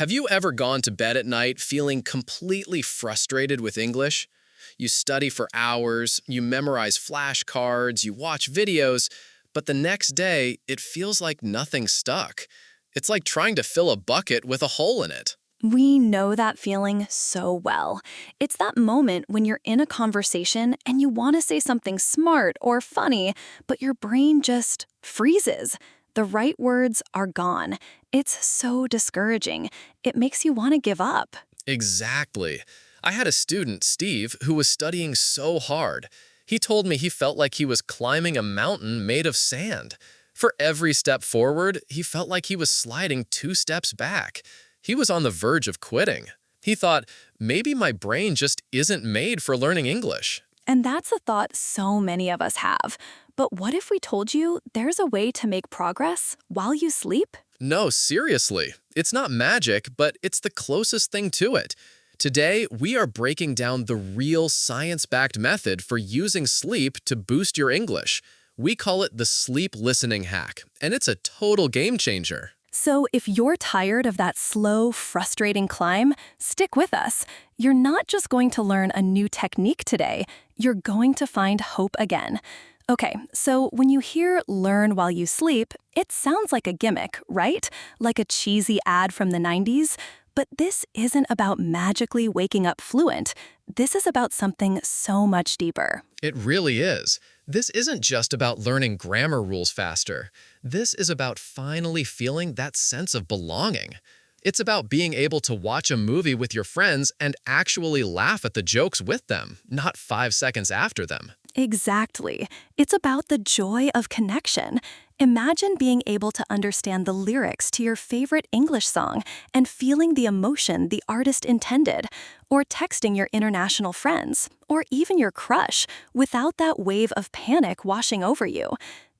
Have you ever gone to bed at night feeling completely frustrated with English? You study for hours, you memorize flashcards, you watch videos, but the next day, it feels like nothing stuck. It's like trying to fill a bucket with a hole in it. We know that feeling so well. It's that moment when you're in a conversation and you want to say something smart or funny, but your brain just freezes. The right words are gone. It's so discouraging. It makes you want to give up. Exactly. I had a student, Steve, who was studying so hard. He told me he felt like he was climbing a mountain made of sand. For every step forward, he felt like he was sliding 2 steps back. He was on the verge of quitting. He thought, maybe my brain just isn't made for learning English. And that's a thought so many of us have. But what if we told you there's a way to make progress while you sleep? No, seriously. It's not magic, but it's the closest thing to it. Today, we are breaking down the real science-backed method for using sleep to boost your English. We call it the sleep listening hack, and it's a total game changer. So if you're tired of that slow, frustrating climb, stick with us. You're not just going to learn a new technique today, you're going to find hope again. Okay, so when you hear learn while you sleep, it sounds like a gimmick, right? Like a cheesy ad from the 90s. But this isn't about magically waking up fluent. This is about something so much deeper. It really is. This isn't just about learning grammar rules faster. This is about finally feeling that sense of belonging. It's about being able to watch a movie with your friends and actually laugh at the jokes with them, not 5 seconds after them. Exactly. It's about the joy of connection. Imagine being able to understand the lyrics to your favorite English song and feeling the emotion the artist intended, or texting your international friends, or even your crush, without that wave of panic washing over you.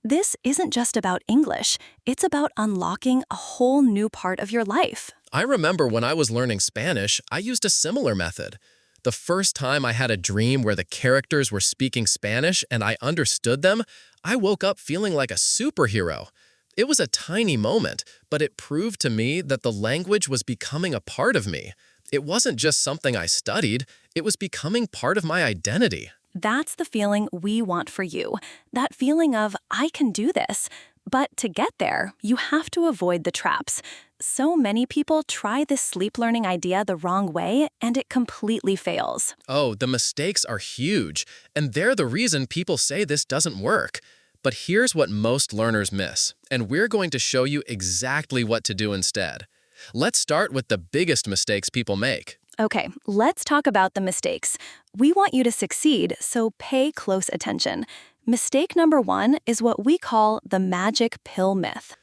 This isn't just about English, it's about unlocking a whole new part of your life. I remember when I was learning Spanish, I used a similar method. The first time I had a dream where the characters were speaking Spanish and I understood them, I woke up feeling like a superhero. It was a tiny moment, but it proved to me that the language was becoming a part of me. It wasn't just something I studied, it was becoming part of my identity. That's the feeling we want for you. That feeling of, I can do this. But to get there, you have to avoid the traps. So many people try this sleep learning idea the wrong way, and it completely fails. Oh, the mistakes are huge, and they're the reason people say this doesn't work. But here's what most learners miss, and we're going to show you exactly what to do instead. Let's start with the biggest mistakes people make. Okay, let's talk about the mistakes. We want you to succeed, so pay close attention. Mistake number 1 is what we call the magic pill myth.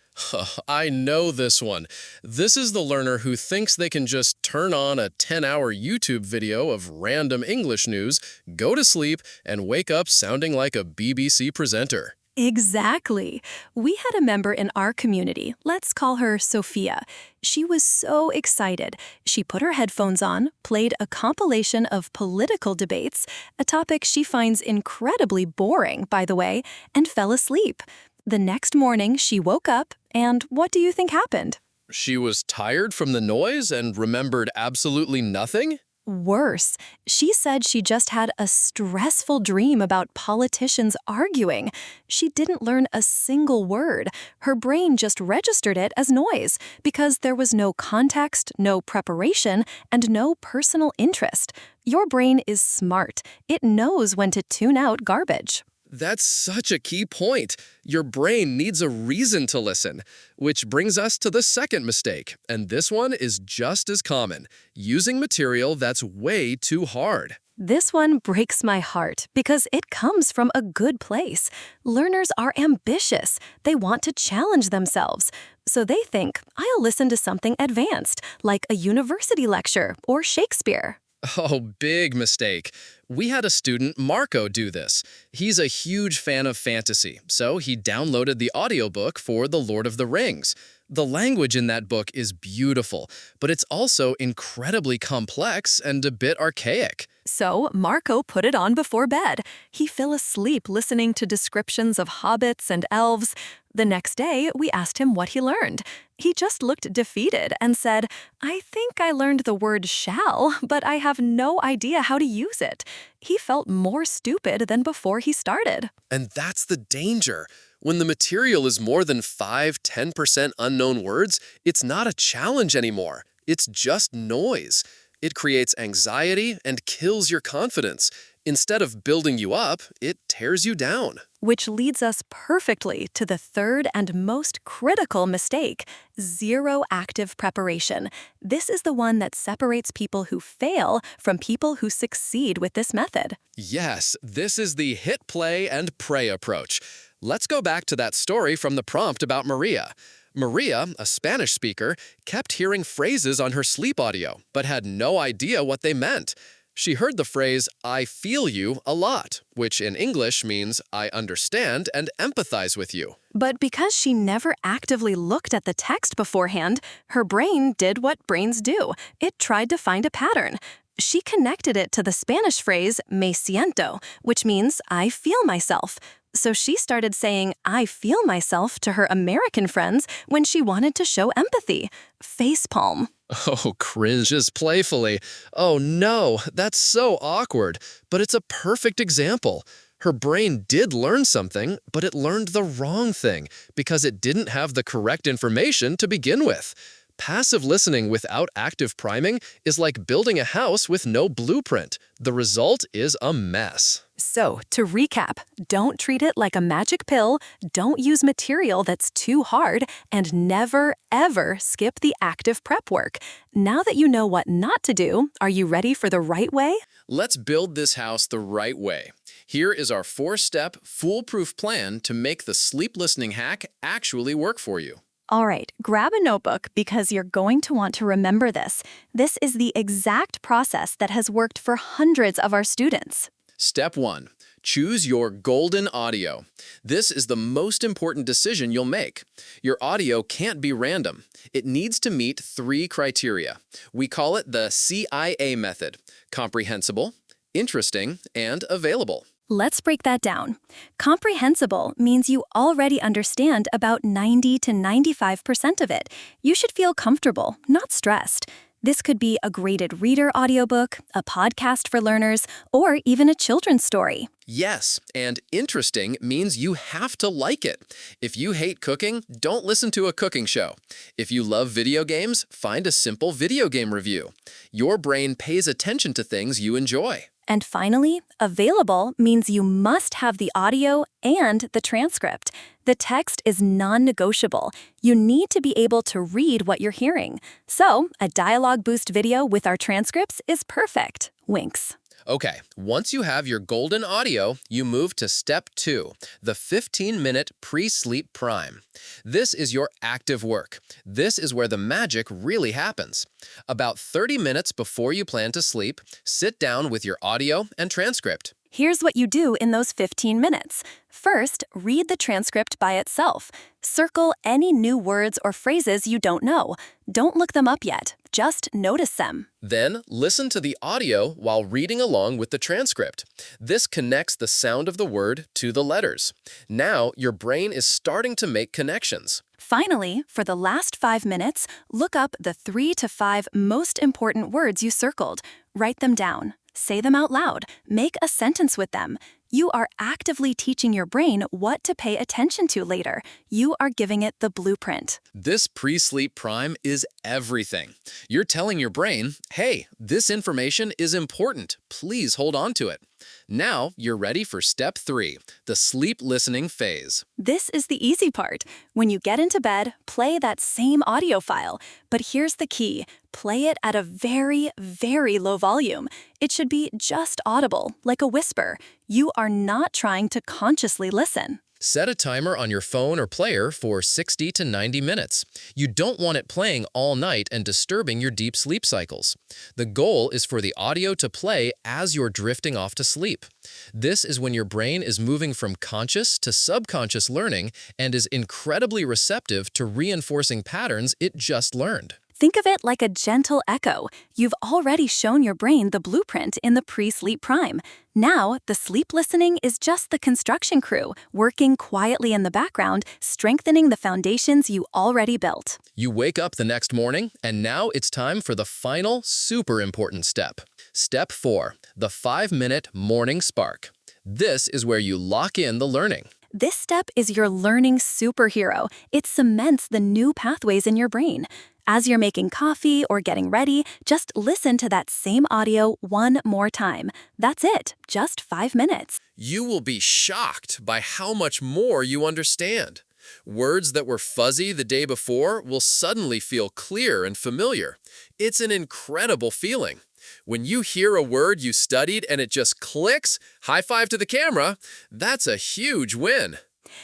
I know this one. This is the learner who thinks they can just turn on a 10-hour YouTube video of random English news, go to sleep, and wake up sounding like a BBC presenter. Exactly. We had a member in our community, let's call her Sophia. She was so excited. She put her headphones on, played a compilation of political debates, a topic she finds incredibly boring, by the way, and fell asleep. The next morning, she woke up, and what do you think happened? She was tired from the noise and remembered absolutely nothing? Worse, she said she just had a stressful dream about politicians arguing. She didn't learn a single word. Her brain just registered it as noise because there was no context, no preparation, and no personal interest. Your brain is smart. It knows when to tune out garbage. That's such a key point. Your brain needs a reason to listen, which brings us to the second mistake, and this one is just as common, using material that's way too hard. This one breaks my heart because it comes from a good place. Learners are ambitious. They want to challenge themselves. So they think, I'll listen to something advanced, like a university lecture or Shakespeare. Oh, big mistake. We had a student, Marco, do this. He's a huge fan of fantasy, so he downloaded the audiobook for The Lord of the Rings. The language in that book is beautiful, but it's also incredibly complex and a bit archaic. So, Marco put it on before bed. He fell asleep listening to descriptions of hobbits and elves. The next day, we asked him what he learned. He just looked defeated and said, "I think I learned the word shall, but I have no idea how to use it." He felt more stupid than before he started. And that's the danger. When the material is more than 5–10% unknown words, it's not a challenge anymore. It's just noise. It creates anxiety and kills your confidence. Instead of building you up, it tears you down. Which leads us perfectly to the third and most critical mistake: zero active preparation. This is the one that separates people who fail from people who succeed with this method. Yes, this is the hit play and pray approach. Let's go back to that story from the prompt about Maria. Maria, a Spanish speaker, kept hearing phrases on her sleep audio, but had no idea what they meant. She heard the phrase, "I feel you," a lot, which in English means "I understand and empathize with you." But because she never actively looked at the text beforehand, her brain did what brains do. It tried to find a pattern. She connected it to the Spanish phrase me siento, which means I feel myself. So she started saying I feel myself to her American friends when she wanted to show empathy. Facepalm. Oh, cringes playfully. Oh no, that's so awkward. But it's a perfect example. Her brain did learn something, but it learned the wrong thing because it didn't have the correct information to begin with. Passive listening without active priming is like building a house with no blueprint. The result is a mess. So, to recap, don't treat it like a magic pill, don't use material that's too hard, and never, ever skip the active prep work. Now that you know what not to do, are you ready for the right way? Let's build this house the right way. Here is our 4-step, foolproof plan to make the sleep listening hack actually work for you. All right, grab a notebook because you're going to want to remember this. This is the exact process that has worked for hundreds of our students. Step 1. Choose your golden audio. This is the most important decision you'll make. Your audio can't be random. It needs to meet 3 criteria. We call it the CIA method: comprehensible, interesting, and available. Let's break that down. Comprehensible means you already understand about 90 to 95% of it. You should feel comfortable, not stressed. This could be a graded reader audiobook, a podcast for learners, or even a children's story. Yes, and interesting means you have to like it. If you hate cooking, don't listen to a cooking show. If you love video games, find a simple video game review. Your brain pays attention to things you enjoy. And finally, available means you must have the audio and the transcript. The text is non-negotiable. You need to be able to read what you're hearing. So, a DialogueBoost video with our transcripts is perfect. Winks. Okay, once you have your golden audio, you move to step 2, the 15-minute pre-sleep prime. This is your active work. This is where the magic really happens. About 30 minutes before you plan to sleep, sit down with your audio and transcript. Here's what you do in those 15 minutes. First, read the transcript by itself. Circle any new words or phrases you don't know. Don't look them up yet. Just notice them. Then, listen to the audio while reading along with the transcript. This connects the sound of the word to the letters. Now, your brain is starting to make connections. Finally, for the last 5 minutes, look up the 3 to 5 most important words you circled. Write them down. Say them out loud. Make a sentence with them. You are actively teaching your brain what to pay attention to later. You are giving it the blueprint. This pre-sleep prime is everything. You're telling your brain, hey, this information is important. Please hold on to it. Now you're ready for step 3, the sleep listening phase. This is the easy part. When you get into bed, play that same audio file. But here's the key. Play it at a very, very low volume. It should be just audible, like a whisper. You are not trying to consciously listen. Set a timer on your phone or player for 60 to 90 minutes. You don't want it playing all night and disturbing your deep sleep cycles. The goal is for the audio to play as you're drifting off to sleep. This is when your brain is moving from conscious to subconscious learning and is incredibly receptive to reinforcing patterns it just learned. Think of it like a gentle echo. You've already shown your brain the blueprint in the pre-sleep prime. Now, the sleep listening is just the construction crew, working quietly in the background, strengthening the foundations you already built. You wake up the next morning, and now it's time for the final, super important step. Step 4, the 5-minute morning spark. This is where you lock in the learning. This step is your learning superhero. It cements the new pathways in your brain. As you're making coffee or getting ready, just listen to that same audio one more time. That's it, just 5 minutes. You will be shocked by how much more you understand. Words that were fuzzy the day before will suddenly feel clear and familiar. It's an incredible feeling. When you hear a word you studied and it just clicks, high five to the camera, that's a huge win.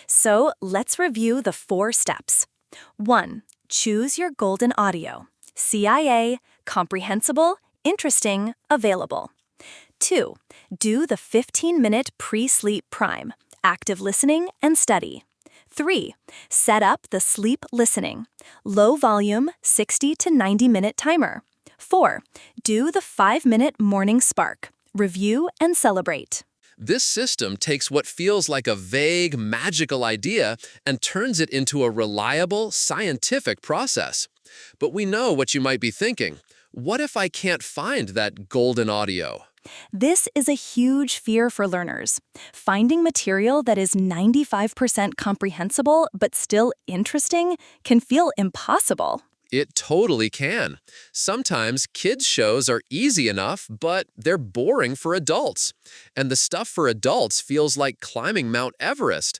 So let's review the 4 steps. 1. Choose your golden audio. CIA, comprehensible, interesting, available. 2. Do the 15-minute pre-sleep prime, active listening and study. 3. Set up the sleep listening, low volume, 60 to 90-minute timer. 4. Do the 5-minute morning spark, review and celebrate. This system takes what feels like a vague, magical idea and turns it into a reliable, scientific process. But we know what you might be thinking. What if I can't find that golden audio? This is a huge fear for learners. Finding material that is 95% comprehensible but still interesting can feel impossible. It totally can. Sometimes kids' shows are easy enough, but they're boring for adults. And the stuff for adults feels like climbing Mount Everest.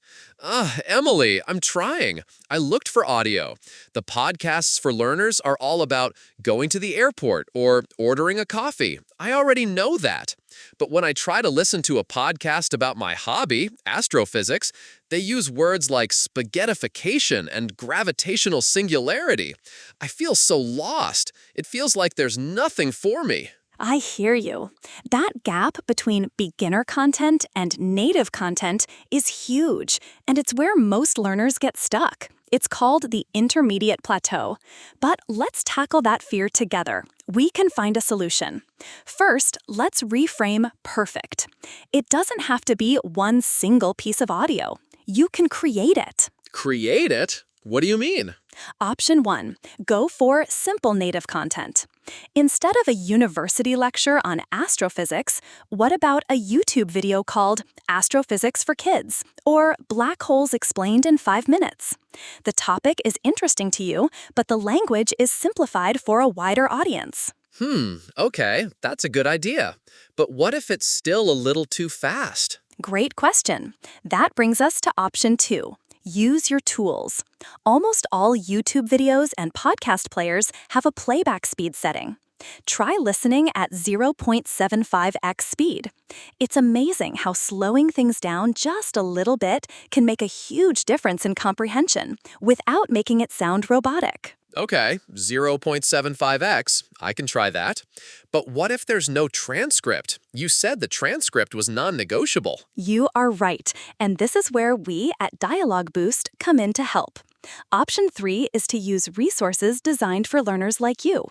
Emily, I'm trying. I looked for audio. The podcasts for learners are all about going to the airport or ordering a coffee. I already know that. But when I try to listen to a podcast about my hobby, astrophysics, they use words like spaghettification and gravitational singularity. I feel so lost. It feels like there's nothing for me. I hear you. That gap between beginner content and native content is huge, and it's where most learners get stuck. It's called the intermediate plateau. But let's tackle that fear together. We can find a solution. First, let's reframe perfect. It doesn't have to be one single piece of audio. You can create it. Create it? What do you mean? Option 1. Go for simple native content. Instead of a university lecture on astrophysics, what about a YouTube video called Astrophysics for Kids or Black Holes Explained in 5 Minutes? The topic is interesting to you, but the language is simplified for a wider audience. Okay, that's a good idea. But what if it's still a little too fast? Great question. That brings us to option 2. Use your tools. Almost all YouTube videos and podcast players have a playback speed setting. Try listening at 0.75x speed. It's amazing how slowing things down just a little bit can make a huge difference in comprehension without making it sound robotic. Okay, 0.75x. I can try that. But what if there's no transcript? You said the transcript was non-negotiable. You are right, and this is where we at DialogueBoost come in to help. Option 3 is to use resources designed for learners like you.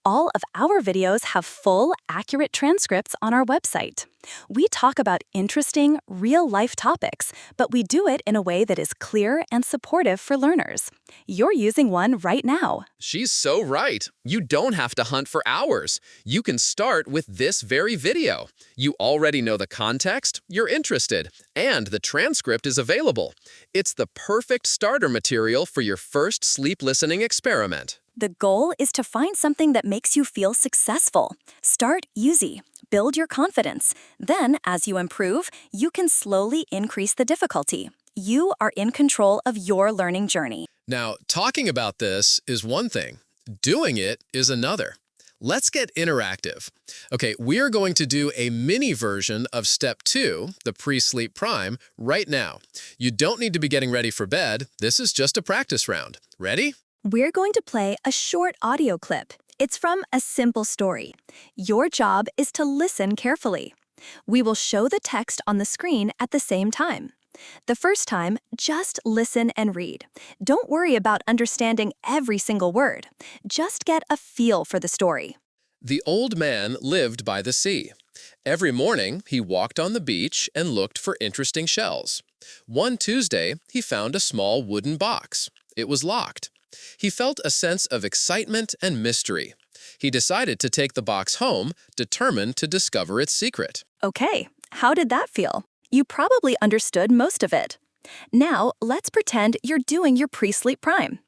All of our videos have full, accurate transcripts on our website. We talk about interesting, real-life topics, but we do it in a way that is clear and supportive for learners. You're using one right now. She's so right. You don't have to hunt for hours. You can start with this very video. You already know the context, you're interested, and the transcript is available. It's the perfect starter material for your first sleep listening experiment. The goal is to find something that makes you feel successful. Start easy. Build your confidence. Then, as you improve, you can slowly increase the difficulty. You are in control of your learning journey. Now, talking about this is one thing. Doing it is another. Let's get interactive. Okay, we are going to do a mini version of step 2, the pre-sleep prime, right now. You don't need to be getting ready for bed. This is just a practice round. Ready? We're going to play a short audio clip. It's from a simple story. Your job is to listen carefully. We will show the text on the screen at the same time. The first time, just listen and read. Don't worry about understanding every single word. Just get a feel for the story. The old man lived by the sea. Every morning, he walked on the beach and looked for interesting shells. One Tuesday, he found a small wooden box. It was locked. He felt a sense of excitement and mystery. He decided to take the box home, determined to discover its secret. Okay, how did that feel? You probably understood most of it. Now, let's pretend you're doing your pre-sleep prime.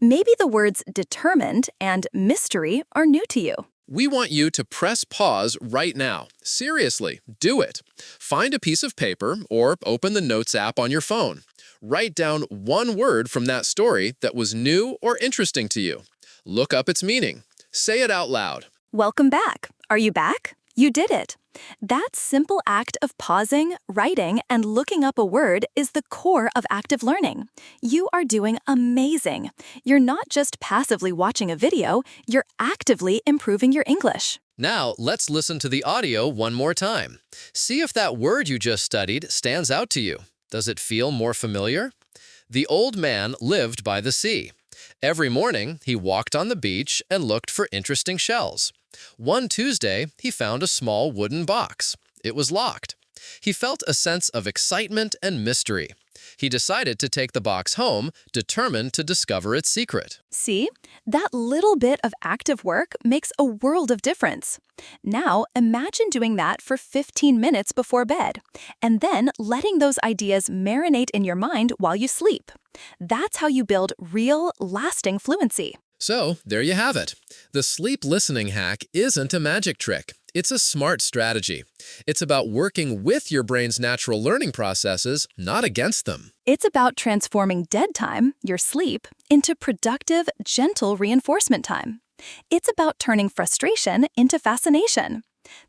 Maybe the words determined and mystery are new to you. We want you to press pause right now. Seriously, do it. Find a piece of paper or open the Notes app on your phone. Write down one word from that story that was new or interesting to you. Look up its meaning. Say it out loud. Welcome back. Are you back? You did it. That simple act of pausing, writing, and looking up a word is the core of active learning. You are doing amazing. You're not just passively watching a video, you're actively improving your English. Now, let's listen to the audio one more time. See if that word you just studied stands out to you. Does it feel more familiar? The old man lived by the sea. Every morning, he walked on the beach and looked for interesting shells. One Tuesday, he found a small wooden box. It was locked. He felt a sense of excitement and mystery. He decided to take the box home, determined to discover its secret. See? That little bit of active work makes a world of difference. Now, imagine doing that for 15 minutes before bed, and then letting those ideas marinate in your mind while you sleep. That's how you build real, lasting fluency. So, there you have it. The sleep listening hack isn't a magic trick. It's a smart strategy. It's about working with your brain's natural learning processes, not against them. It's about transforming dead time, your sleep, into productive, gentle reinforcement time. It's about turning frustration into fascination.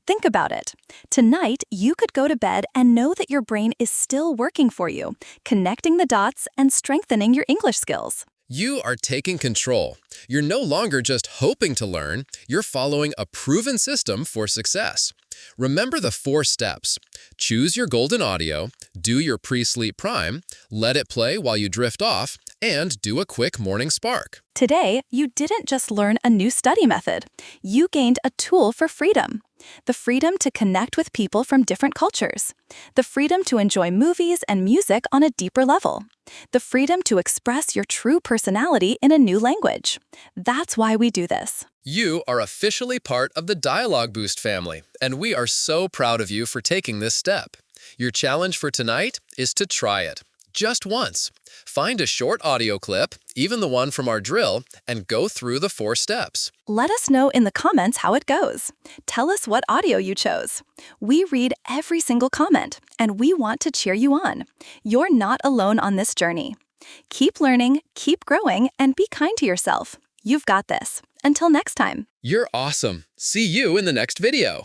Think about it. Tonight, you could go to bed and know that your brain is still working for you, connecting the dots and strengthening your English skills. You are taking control. You're no longer just hoping to learn, you're following a proven system for success. Remember the 4 steps. Choose your golden audio, do your pre-sleep prime, let it play while you drift off, and do a quick morning spark. Today, you didn't just learn a new study method. You gained a tool for freedom. The freedom to connect with people from different cultures. The freedom to enjoy movies and music on a deeper level. The freedom to express your true personality in a new language. That's why we do this. You are officially part of the DialogueBoost family, and we are so proud of you for taking this step. Your challenge for tonight is to try it. Just once. Find a short audio clip, even the one from our drill, and go through the 4 steps. Let us know in the comments how it goes. Tell us what audio you chose. We read every single comment, and we want to cheer you on. You're not alone on this journey. Keep learning, keep growing, and be kind to yourself. You've got this. Until next time. You're awesome. See you in the next video.